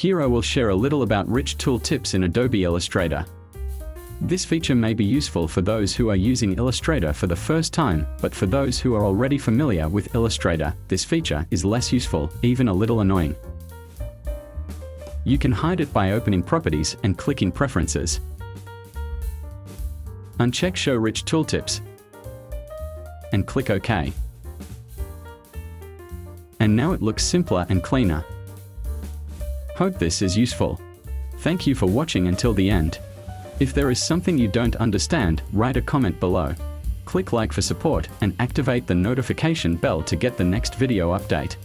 Here I will share a little about rich tool tips in Adobe Illustrator. This feature may be useful for those who are using Illustrator for the first time, but for those who are already familiar with Illustrator, this feature is less useful, even a little annoying. You can hide it by opening Properties and clicking Preferences. Uncheck Show Rich Tooltips and click OK. And now it looks simpler and cleaner. Hope this is useful. Thank you for watching until the end. If there is something you don't understand, write a comment below. Click like for support and activate the notification bell to get the next video update.